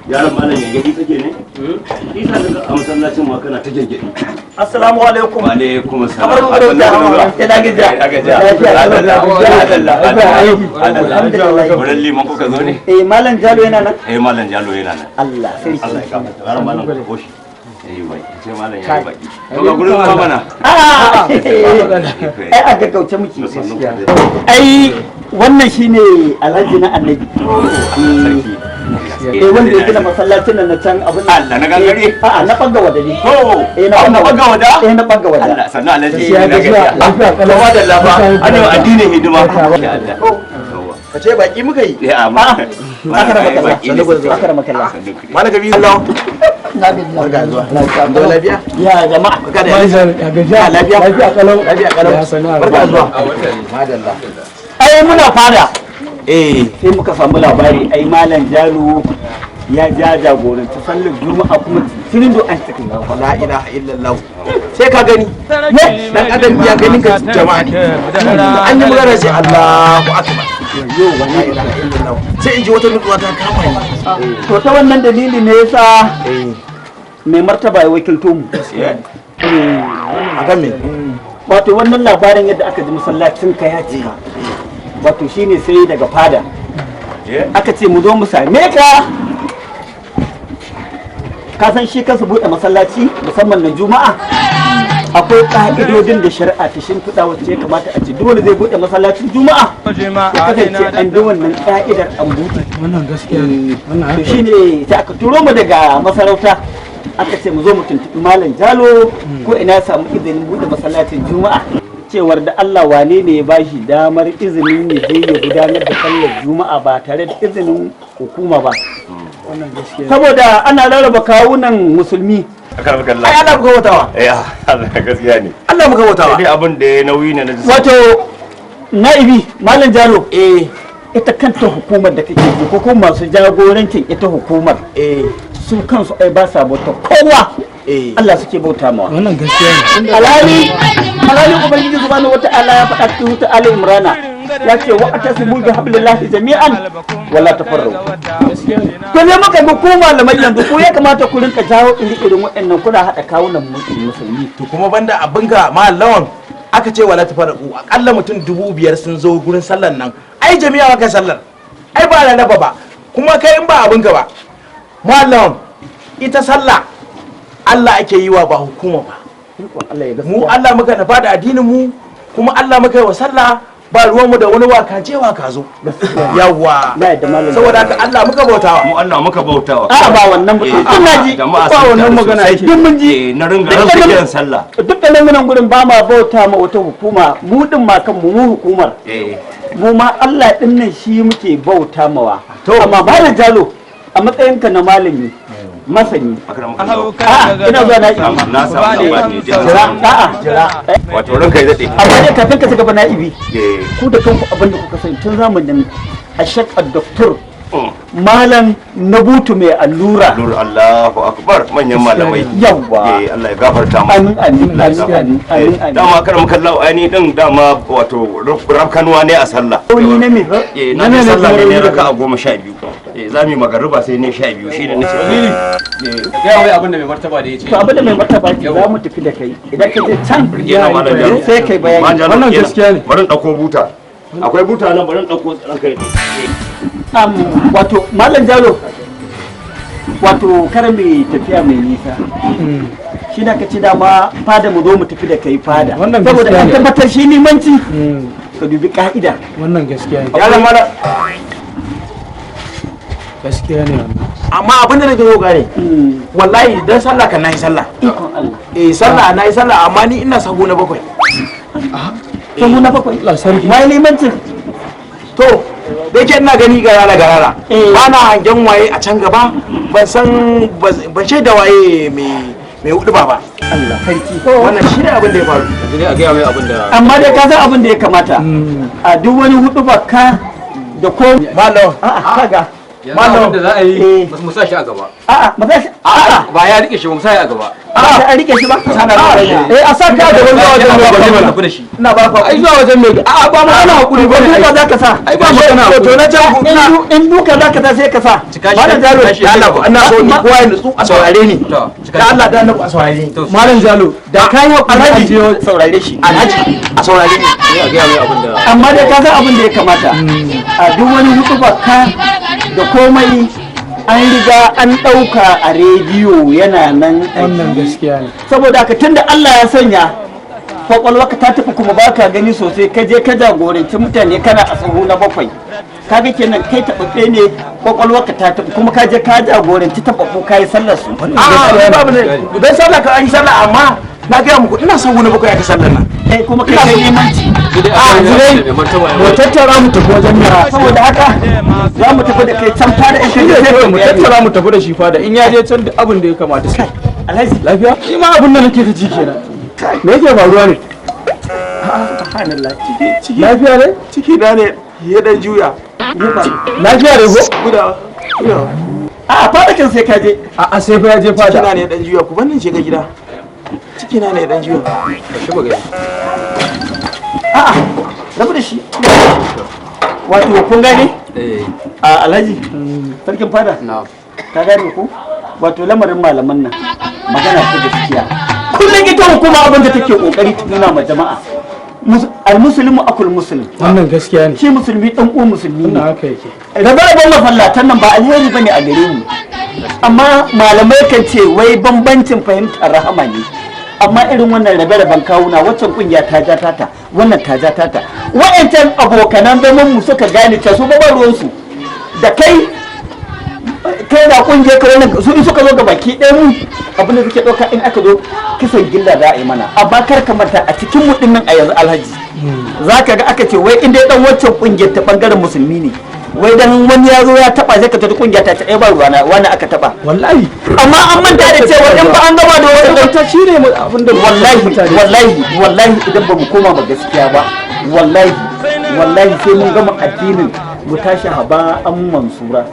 yaron malam ya gadi kake ne? Isa daga a masallacin ma kana ta gengedi. Assalamu alaikum. Wa alaikum assalam. Wurin liman kuka zo ne? Malam Jalo yana nan? Malam Jalo yana nan. Allah sarki. Allah ya kafa. Yaron malam ka koshi. Sai malam ya yi baki. To ga gurin ma mana. Ai a gaggauce muke. Ai wannan shine Alhaji na Annabi. Wanda ya gina masallacin nan na can abin Allah na gangare. Na banga wada ne. Na banga wada? Na banga wada. Allah sannan Alhaji na gaskiya. Kuma da lafa. Ana addinin hidima. Ka ce baki muka yi? Akara makalla. Mana gabi Allah. Na gaji. Barka zuwa. Lafiya? Ya jama'a. Barka da lafiya. Lafiya. Lafiya kalau. Lafiya kalau. Barka zuwa. Madalla. Ai muna fada. Sai muka samu labari ai Malam Jalo ya jagoranci sallar Juma'a kuma tunin do an cikin la ilaha illallah. Sai ka gani. Dan adam ya ganin ka jama'a ne. An yi magana sai Allahu akbar. Yo la ilaha illallah. Sai in ji wata nutsuwa ta kama ni. To ta wannan dalili ne yasa mai martaba ya wakilto mu. Akan me? Wato wannan labarin yadda aka ji masallacin ka ya cika. Wato shine sai daga fada aka ce mu zo mu same ka san shi kansu buɗe masallaci musamman na juma'a akwai ka'idodin da shari'a ta shimfiɗa wacce ya kamata a ce dole zai buɗe masallacin juma'a ya kasance an bi wannan ka'idar an buɗe wannan gaskiya ne to shine sai aka turo mu daga masarauta aka ce mu zo mu tuntuɓi Malam Jalo ko ina samu izinin buɗe masallacin juma'a cewar da Allah wane ne ya bashi damar izinin ya je ya gudanar da sallar juma'a ba tare da izinin hukuma ba saboda ana rarraba kawunan musulmi Akarbakallah. Ai Allah muka bautawa. Allah gaskiya ne. Allah muka bautawa. Sai abin da ya nauyi ne na wato Na'ibi Malam Jalo ita kanta hukumar da kake ji ko kuma masu jagorancin ita hukumar su kansu ai ba sa bauta kowa Allah suke bauta mawa wannan gaskiya ne alhali ubangiji subhanahu wata'ala ya faɗa cikin wuta Ali Imrana ya ce wa atasimu bi hablillahi jami'an wala tafarraqu to ne muka bi ko malamai yanzu ko ya kamata ku rinka jawo irin waɗannan kuna haɗa kawunan musulmi to kuma banda abinka mallawan aka ce wala tafarraqu akalla mutum 5,000 sun zo gurin sallar nan ai jami'a kai sallar ai ba raba ba kuma kai in ba abinka ba mallawan ita sallah Allah ake yi wa ba hukuma ba mu Allah muka nafa da addinin mu kuma Allah muka yi wa sallah ba ruwanmu da wani wakacewa ka zo yawa saboda haka Allah muka bautawa mu Allah muka bautawa a ba wannan kuna ji ba wannan magana duk mun ji na ringa rasa kiran sallah duk da nan gurin ba ma bauta ma wata hukuma mu din ma kan mu hukumar mu ma Allah din nan shi muke bauta mawa amma Malam Jalo a matsayinka na malami masani ina zuwa na samu labari jira wato ranka ya dade amma dai kafin ka shiga ba na'ibi ku da kanku abin da kuka sani tun zamanin ashaq ad-doktor malam Nabutu mai allura Allahu akbar manyan malamai yawa Allah ya gafarta mu amin dama karam kallahu ani din dama wato rafkanwa ne a sallah ni ne me na sallah ne raka'a 12 za mu yi magariba sai ne 12 shine nace dalili ga wai abin da mai martaba da yace to abin da mai martaba ke za mu tafi da kai idan ka je can sai kai bayani wannan gaskiya ne bari dauko buta akwai buta nan bari dauko ranka wato Malam Jalo wato kar mai tafiya mai nisa shi da kace dama fada mu zo mu tafi da kai fada saboda ka tabbatar shi limanci ka dubi ka'ida wannan gaskiya ne ya zama gaskiya ne amma abin da nake so gane wallahi dan sallah kan nayi sallah sallah nayi sallah amma ni ina sahu na 7 sahu na 7 Allah sarki mai limancin to da yake ina gani garara ba na hangen waye a can gaba ban shaida waye mai hudu ba Allah sarki wannan shi ne abin da ya faru yanzu ne a gaya mai abin da amma dai ka san abin da ya kamata a duk wani hudu ka da ko malam kaga malam da za a yi ba mu sa shi a gaba ba za shi ba ya rike shi ba mu sa shi a gaba a rike shi ba a sa ka da wani wajen mai gwamnati ina ba ka ai zuwa wajen mai a ba mu ana hakuri ba ne duka zaka sa ai ba magana to na can in duka zaka sa sai ka sa malam jalo Allah ina so ni kowa ya nutsu a saurare ni da Allah da annabi a saurare ni malam jalo da kai hakuri a je saurare shi alhaji a saurare ni ya ga mai abin da amma dai ka san abin da ya kamata a duk wani hutuba ka da komai an riga an ɗauka a rediyo yana nan wannan gaskiya ne saboda haka tunda Allah ya sanya kwakwalwarka ta tafi kuma baka gani sosai ka je ka jagoranci mutane kana a sahu na 7 kaga kenan kai taɓaɓɓe ne kwakwalwarka ta tafi kuma ka je ka jagoranci taɓaɓɓu ka yi sallar su babu ne dan sallah ka an yi sallah amma na gaya muku ina son wani bakwai aka sallar nan kuma kai kai nemanci mu tattara mu tafi wajen yara saboda haka za mu tafi da kai can fada in kai sai mu tattara mu tafi da shi fada in ya je can duk abin da ya kamata sai alhaji lafiya ni ma abin da nake ta ji kenan me yake faruwa ne subhanallah lafiya ne ciki na ne ya dan juya lafiya ne ko guda a fada kan sai ka je a sai fa ya je ciki fada na ne dan juya ku bannin shiga gida ciki na ne dan juya shi ba gani a'a rabu da shi wato kun gane a alhaji sarkin fada ka gane ku wato lamarin malaman nan magana ta gaskiya kullum ita hukuma abin da take kokari ta nuna ma jama'a almuslimu akul muslim wannan gaskiya ne shi musulmi dan uwan musulmi ne wannan haka yake rabe-raben mafallatan nan ba alheri bane a gare mu amma malamai kan ce wai bambancin fahimtar rahama ne amma irin wannan rabe-raben kawuna waccan kungiya ta ja tata wannan ta ja tata wa'ancan abokanan zaman mu suka gane ta su ba ruwansu da kai da kungiyar ka wannan su in suka zo ga baki ɗaya mu abin da suke ɗauka in aka zo kisan gilla za a yi mana amma kar ka manta a cikin mu dinnan a yanzu alhaji za ka ga aka ce wai in dai dan waccan kungiyar ta bangaren musulmi ne wai dan wani ya zo ya taba sai ka ta kungiya ta ce ba ruwana wani aka taba wallahi amma an manta da cewa in ba an gaba da wani ta shine abin da wallahi idan ba mu koma ba gaskiya ba wallahi sai mun gama addinin mu tashi haba an mansura